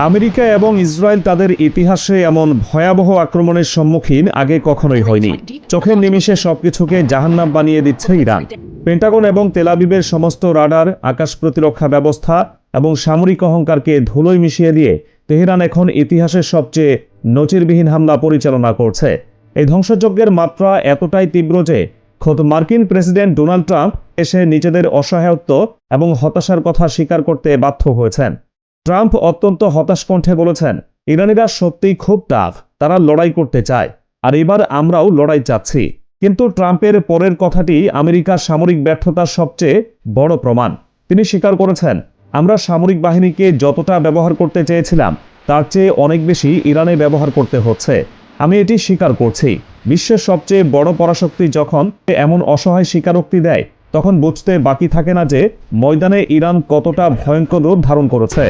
America এবং Israel তাদের ইতিহাসে এমন ভয়াবহ আক্রমণের সম্মুখীন আগে কখনোই হয়নি। চোখের নিমিষে সবকিছুকে জাহান্নাম বানিয়ে দিচ্ছে ইরান। পেন্টাগন এবং তেল আবিবের সমস্ত রাডার, আকাশ প্রতিরক্ষা ব্যবস্থা এবং সামরিক অহংকারকে ধুলোয় মিশিয়ে দিয়ে তেহরান এখন ইতিহাসের সবচেয়ে নজিরবিহীন হামলা পরিচালনা করছে। এই ধ্বংসযজ্ঞের মাত্রা এতটাই তীব্র যে খোদ মার্কিন প্রেসিডেন্ট ডোনাল্ড ট্রাম্প এসে নিজেদের অসহায়ত্ব এবং হতাশার কথা স্বীকার করতে বাধ্য হয়েছেন। ট্রাম্প অত্যন্ত হতাশ কণ্ঠে বলেছেন, ইরানিরা সত্যিই খুব টাফ, তারা লড়াই করতে চায়, আর এবার আমরাও লড়াই চাচ্ছি। কিন্তু ট্রাম্পের পরের কথাটি আমেরিকার সামরিক ব্যর্থতার সবচেয়ে বড় প্রমাণ। তিনি স্বীকার করেছেন, আমরা সামরিক বাহিনীকে যতটা ব্যবহার করতে চেয়েছিলাম তার চেয়ে অনেক বেশি ইরানে ব্যবহার করতে হচ্ছে। আমি এটি স্বীকার করছি। বিশ্বের সবচেয়ে বড় পরাশক্তি যখন এমন অসহায় স্বীকারোক্তি দেয়, তখন বুঝতে বাকি থাকে না যে ময়দানে ইরান কতটা ভয়ঙ্কর রূপ ধারণ করেছে।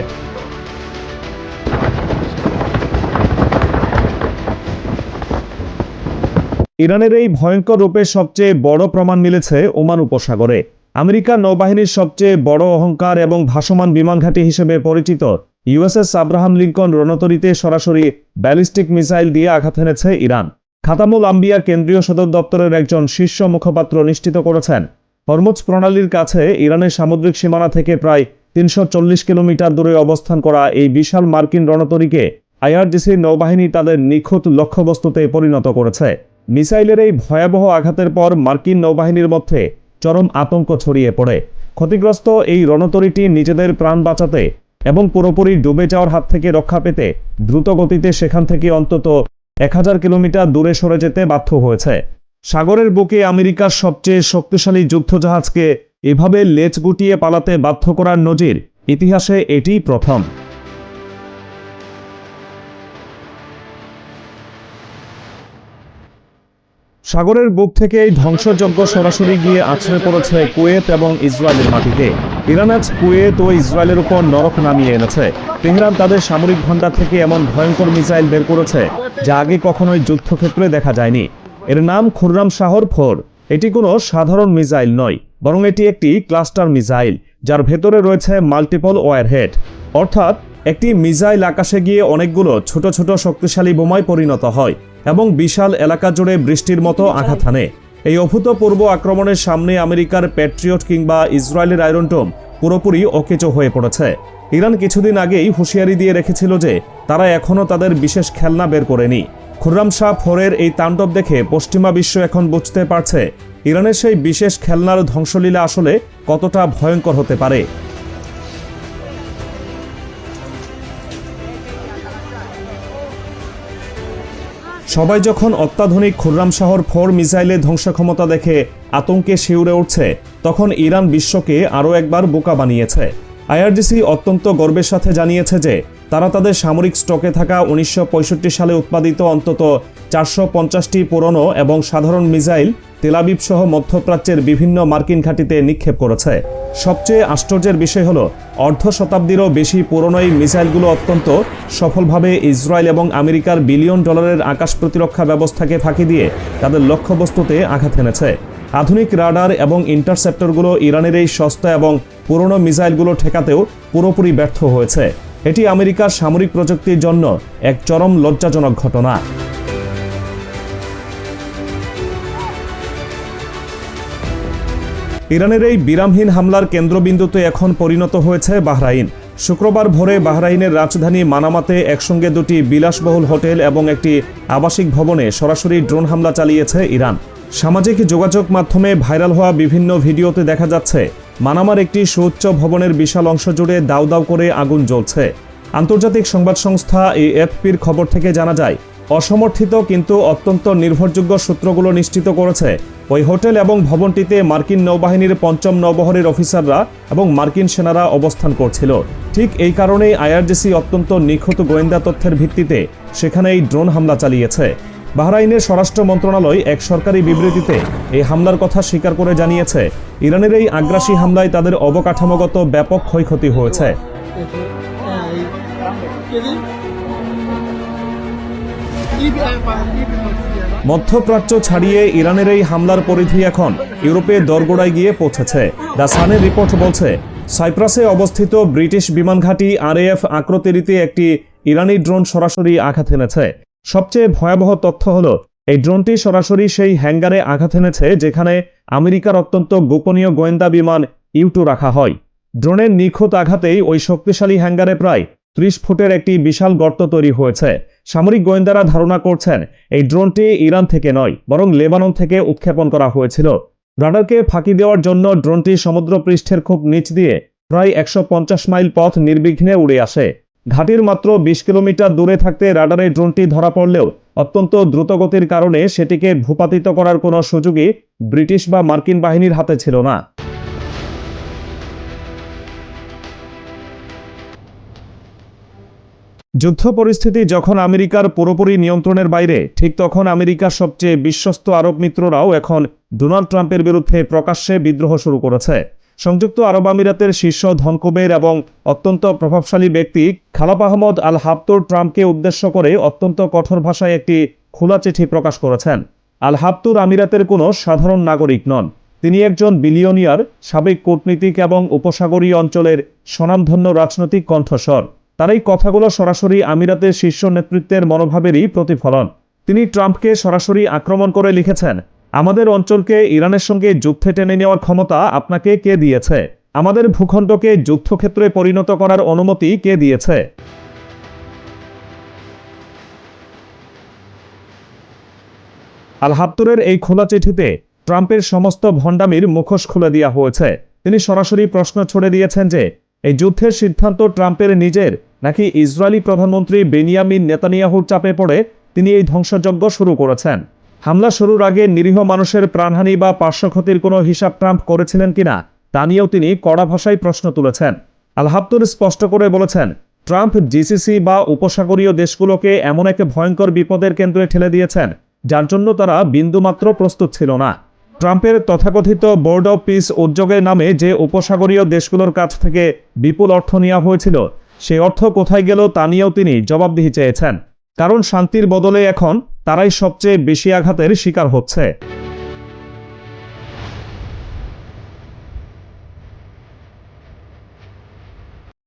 ইরানের এই ভয়ঙ্কর রূপের সবচেয়ে বড় প্রমাণ মিলেছে ওমান উপসাগরে। আমেরিকার নৌবাহিনীর সবচেয়ে বড় অহংকার এবং ভাসমান বিমান ঘাঁটি হিসেবে পরিচিত ইউএসএস আব্রাহাম লিঙ্কন রণতরীতে সরাসরি ব্যালিস্টিক মিসাইল দিয়ে আঘাত এনেছে ইরান। খাতামুল আম্বিয়া কেন্দ্রীয় সদর দপ্তরের একজন শীর্ষ মুখপাত্র নিশ্চিত করেছেন, হরমুজ প্রণালীর কাছে ইরানের সামুদ্রিক সীমানা থেকে প্রায় ৩৪০ কিলোমিটার দূরে অবস্থান করা এই বিশাল মার্কিন রণতরীকে আইআরজিসির নৌবাহিনী তাদের নিখুঁত লক্ষ্যবস্তুতে পরিণত করেছে। মিসাইলের এই ভয়াবহ আঘাতের পর মার্কিন নৌবাহিনীর মধ্যে চরম আতঙ্ক ছড়িয়ে পড়ে। ক্ষতিগ্রস্ত এই রণতরীটি নিজেদের প্রাণ বাঁচাতে এবং পুরোপুরি ডুবে যাওয়ার হাত থেকে রক্ষা পেতে দ্রুত গতিতে সেখান থেকে অন্তত ১০০০ কিলোমিটার দূরে সরে যেতে বাধ্য হয়েছে। সাগরের বুকে আমেরিকার সবচেয়ে শক্তিশালী যুদ্ধজাহাজকে এভাবে লেজ গুটিয়ে পালাতে বাধ্য করার নজির ইতিহাসে এটিই প্রথম। সাগরের বুক থেকে এই ধ্বংসযজ্ঞ সরাসরি গিয়ে আছড়ে পড়েছে কুয়েত এবং ইসরায়েলের মাটিতে। ইরান আজ কুয়েত ও ইসরায়েলের উপর নরক নামিয়ে এনেছে। তেহরান তাদের সামরিক ভান্ডার থেকে এমন ভয়ঙ্কর মিসাইল বের করেছে যা আগে কখনোই যুদ্ধক্ষেত্রে দেখা যায়নি। এর নাম খুররাম শাহর 4। এটি কোনো সাধারণ মিসাইল নয়, বরং এটি একটি ক্লাস্টার মিসাইল, যার ভেতরে রয়েছে মাল্টিপল ওয়ারহেড। অর্থাৎ একটি মিসাইল আকাশে গিয়ে অনেকগুলো ছোট ছোট শক্তিশালী বোমায় পরিণত হয় এবং বিশাল এলাকা জুড়ে বৃষ্টির মতো আঘাত হানে। এই অভূতপূর্ব আক্রমণের সামনে আমেরিকার প্যাট্রিয়ট কিংবা ইসরায়েলের আয়রন ডোম পুরোপুরি অকেচো হয়ে পড়েছে। ইরান কিছুদিন আগেই হুঁশিয়ারি দিয়ে রেখেছিল যে তারা এখনও তাদের বিশেষ খেলনা বের করেনি। খুররাম শাহ 4-এর এই তাণ্ডব দেখে পশ্চিমা বিশ্ব এখন বুঝতে পারছে ইরানের সেই বিশেষ খেলনার ধ্বংসলীলা আসলে কতটা ভয়ঙ্কর হতে পারে। সবাই যখন অত্যাধুনিক খুররাম শাহর 4 মিসাইলের ধ্বংস ক্ষমতা দেখে আতঙ্কে শিউরে উঠছে, তখন ইরান বিশ্বকে আরও একবার বোকা বানিয়েছে। আইআরজিসি অত্যন্ত গর্বের সাথে জানিয়েছে যে তারা তাদের সামরিক স্টকে থাকা ১৯৬৫ সালে উৎপাদিত অন্তত ৪৫০টি পুরনো এবং সাধারণ মিসাইল তেল আবিব সহ মধ্যপ্রাচ্যের বিভিন্ন মার্কিন ঘাঁটিতে নিক্ষেপ করেছে। সবচেয়ে আশ্চর্যের বিষয় হল, অর্ধ শতাব্দীরও বেশি পুরনো এই মিসাইলগুলো অত্যন্ত সফলভাবে ইসরায়েল এবং আমেরিকার বিলিয়ন ডলারের আকাশ প্রতিরক্ষা ব্যবস্থাকে ফাঁকি দিয়ে তাদের লক্ষ্যবস্তুতে আঘাত এনেছে। আধুনিক রাডার এবং ইন্টারসেপ্টরগুলো ইরানের এই সস্তা এবং পুরনো মিসাইলগুলো ঠেকাতেও পুরোপুরি ব্যর্থ হয়েছে। এটি আমেরিকার সামরিক প্রযুক্তির জন্য এক চরম লজ্জাজনক ঘটনা। ইরানের এই বিরামহীন হামলার কেন্দ্রবিন্দুতে এখন পরিণত হয়েছে বাহরাইন। শুক্রবার ভোরে বাহরাইনের রাজধানী মানামাতে একসঙ্গে দুটি বিলাসবহুল হোটেল এবং একটি আবাসিক ভবনে সরাসরি ড্রোন হামলা চালিয়েছে ইরান। সামাজিক যোগাযোগ মাধ্যমে ভাইরাল হওয়া বিভিন্ন ভিডিওতে দেখা যাচ্ছে মানামার একটি সুউচ্চ ভবনের বিশাল অংশ জুড়ে দাউ দাউ করে আগুন জ্বলছে। আন্তর্জাতিক সংবাদ সংস্থা এএফপির খবর থেকে জানা যায়, অসমর্থিত কিন্তু অত্যন্ত নির্ভরযোগ্য সূত্রগুলো নিশ্চিত করেছে ওই হোটেল এবং ভবনটিতে মার্কিন নৌবাহিনীর ৫ম নৌবহরের অফিসাররা এবং মার্কিন সেনারা অবস্থান করছিল। ঠিক এই কারণেই আইআরজিসি অত্যন্ত নিখুঁত গোয়েন্দা তথ্যের ভিত্তিতে সেখানে এই ড্রোন হামলা চালিয়েছে। বাহরাইনের স্বরাষ্ট্র মন্ত্রণালয় এক সরকারি বিবৃতিতে এই হামলার কথা স্বীকার করে জানিয়েছে, ইরানের এই আগ্রাসী হামলায় তাদের অবকাঠামোগত ব্যাপক ক্ষয়ক্ষতি হয়েছে। মধ্যপ্রাচ্য ছাড়িয়ে ইরানের এই হামলার পরিধি এখন ইউরোপের দরগোড়ায় গিয়ে পৌঁছেছে। দ্য সানের রিপোর্ট বলছে, সাইপ্রাসে অবস্থিত ব্রিটিশ বিমান ঘাঁটি RAF আক্রোতেরিতে একটি ইরানি ড্রোন সরাসরি আঘাত এনেছে। সবচেয়ে ভয়াবহ তথ্য হলো এই ড্রোনটি সরাসরি সেই হ্যাঙ্গারে আঘাত এনেছে যেখানে আমেরিকার অত্যন্ত গোপনীয় গোয়েন্দা বিমান U-2 রাখা হয়। ড্রোনের নিখুঁত আঘাতেই ওই শক্তিশালী হ্যাঙ্গারে প্রায় 30 ফুটের একটি বিশাল গর্ত তৈরি হয়েছে। সামরিক গোয়েন্দারা ধারণা করছেন এই ড্রোনটি ইরান থেকে নয় বরং লেবানন থেকে উৎক্ষেপণ করা হয়েছিল। রাডারকে ফাঁকি দেওয়ার জন্য ড্রোনটি সমুদ্রপৃষ্ঠের খুব নিচ দিয়ে প্রায় 150 মাইল পথ নির্বিঘ্নে উড়ে আসে। ঘাঁটির মাত্র 20 কিলোমিটার দূরে থাকতে রাডারে ড্রোনটি ধরা পড়লেও অত্যন্ত দ্রুতগতির কারণে সেটিকে ভূপাতিত করার কোনো সুযোগই ব্রিটিশ বা মার্কিন বাহিনীর হাতে ছিল না। যুদ্ধ পরিস্থিতি যখন আমেরিকার পুরোপুরি নিয়ন্ত্রণের বাইরে, ঠিক তখন আমেরিকার সবচেয়ে বিশ্বস্ত আরব মিত্ররাও এখন ডোনাল্ড ট্রাম্পের বিরুদ্ধে প্রকাশ্যে বিদ্রোহ শুরু করেছে। সংযুক্ত আরব আমিরাতের শীর্ষ ধনকুবের এবং অত্যন্ত প্রভাবশালী ব্যক্তি খালাপ আহমদ আল হাবতুর ট্রাম্পকে উদ্দেশ্য করে অত্যন্ত কঠোর ভাষায় একটি খোলা চিঠি প্রকাশ করেছেন। আল হাবতুর আমিরাতের কোনো সাধারণ নাগরিক নন। তিনি একজন বিলিয়নিয়ার, সাবেক কূটনীতিক এবং উপসাগরীয় অঞ্চলের স্বনামধন্য রাজনৈতিক কণ্ঠস্বর। তার এই কথাগুলো সরাসরি আমিরাতের শীর্ষ নেতৃত্বের মনোভাবেরই প্রতিফলন। তিনি ট্রাম্পকে সরাসরি আক্রমণ করে লিখেছেন, আমাদের অঞ্চলকে ইরানের সঙ্গে যুদ্ধে টেনে নেওয়ার ক্ষমতা আপনাকে কে দিয়েছে? আমাদের ভূখণ্ডকে যুদ্ধক্ষেত্রে পরিণত করার অনুমতি কে দিয়েছে? আল হাবতুরের এই খোলা চিঠিতে ট্রাম্পের সমস্ত ভণ্ডামির মুখোশ খুলে দেওয়া হয়েছে। তিনি সরাসরি প্রশ্ন ছুড়ে দিয়েছেন যে এই যুদ্ধের সিদ্ধান্ত ট্রাম্পের নিজের নাকি ইসরায়েলি প্রধানমন্ত্রী বেনিয়ামিন নেতানিয়াহুর চাপে পড়ে তিনি এই ধ্বংসযজ্ঞ শুরু করেছেন। হামলা শুরুর আগে নিরীহ মানুষের প্রাণহানি বা পার্শ্বক্ষতির কোনো হিসাব ট্রাম্প করেছিলেন কিনা তা নিয়েও তিনি কড়া ভাষায় প্রশ্ন তুলেছেন। আল হাবতুর স্পষ্ট করে বলেছেন, ট্রাম্প GCC বা উপসাগরীয় দেশগুলোকে এমন এক ভয়ঙ্কর বিপদের কেন্দ্রে ঠেলে দিয়েছেন যার জন্য তারা বিন্দুমাত্র প্রস্তুত ছিল না। ট্রাম্পের তথাকথিত বোর্ড অব পিস উদ্যোগের নামে যে উপসাগরীয় দেশগুলোর কাছ থেকে বিপুল অর্থ নেওয়া হয়েছিল সেই অর্থ কোথায় গেল তা নিয়েও তিনি জবাবদিহি চেয়েছেন। কারণ শান্তির বদলে এখন তারাই সবচেয়ে বেশি আঘাতের শিকার হচ্ছে।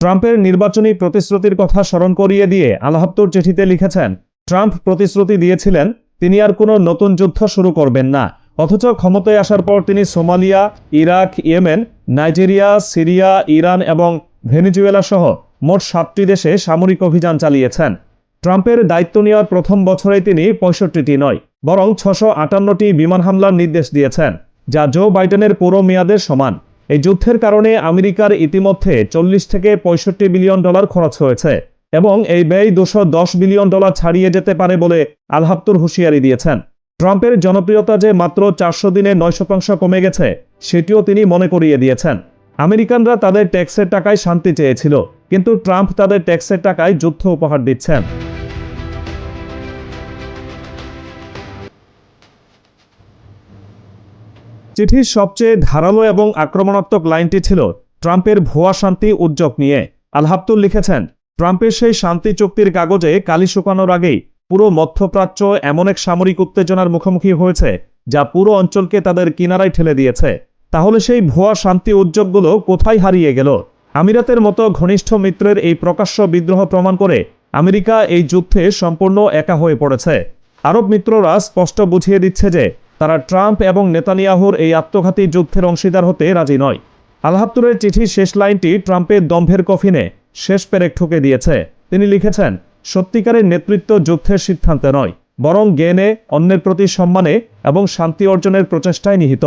ট্রাম্পের নির্বাচনী প্রতিশ্রুতির কথা স্মরণ করিয়ে দিয়ে আল হাবতুর চিঠিতে লিখেছেন, ট্রাম্প প্রতিশ্রুতি দিয়েছিলেন তিনি আর কোনো নতুন যুদ্ধ শুরু করবেন না, অথচ ক্ষমতায় আসার পর তিনি Somalia, Iraq, Yemen, Nigeria, Syria, Iran এবং ভেনেজুয়েলা সহ মোট 7টি দেশে সামরিক অভিযান চালিয়েছেন। ট্রাম্পের দায়িত্ব নেওয়ার প্রথম বছরে তিনি 65টি নয় বরং 658টি বিমান হামলার নির্দেশ দিয়েছেন, যা জো বাইডেনের পুরো মেয়াদের সমান। এই যুদ্ধের কারণে আমেরিকার ইতিমধ্যে 40 থেকে 65 বিলিয়ন ডলার খরচ হয়েছে এবং এই ব্যয় 210 বিলিয়ন ডলার ছাড়িয়ে যেতে পারে বলে আল হাবতুর হুঁশিয়ারি দিয়েছেন। ট্রাম্পের জনপ্রিয়তা যে মাত্র 400 দিনে 9% কমে গেছে সেটিও তিনি মনে করিয়ে দিয়েছেন। আমেরিকানরা তাদের ট্যাক্সের টাকায় শান্তি চেয়েছিল, কিন্তু ট্রাম্প তাদের ট্যাক্সের টাকায় যুদ্ধ উপহার দিচ্ছেন। চিঠির সবচেয়ে ধারালো এবং আক্রমণাত্মক লাইনটি ছিল ট্রাম্পের ভুয়া শান্তি উদ্যোগ নিয়ে। আল হাবতুর লিখেছেন, ট্রাম্পের সেই শান্তি চুক্তির কাগজে কালি শুকানোর আগেই পুরো মধ্যপ্রাচ্য এমন এক সামরিক উত্তেজনার মুখোমুখি হয়েছে যা পুরো অঞ্চলকে তাদের কিনারায় ঠেলে দিয়েছে। তাহলে সেই ভুয়া শান্তি উদ্যোগগুলো কোথায় হারিয়ে গেল? আমিরাতের মতো ঘনিষ্ঠ মিত্রের এই প্রকাশ্য বিদ্রোহ প্রমাণ করে আমেরিকা এই যুদ্ধে সম্পূর্ণ একা হয়ে পড়েছে। আরব মিত্ররা স্পষ্ট বুঝিয়ে দিচ্ছে যে তারা ট্রাম্প এবং নেতানিয়াহুর এই আত্মঘাতী যুদ্ধের অংশীদার হতে রাজি নয়। আল হাবতুরের চিঠির শেষ লাইনটি ট্রাম্পের দম্ভের কফিনে শেষ পেরেক ঠুকে দিয়েছে। তিনি লিখেছেন, সত্যিকারের নেতৃত্ব যুদ্ধের সিদ্ধান্তে নয় বরং জ্ঞানে, অন্যের প্রতি সম্মানে এবং শান্তি অর্জনের প্রচেষ্টায় নিহিত।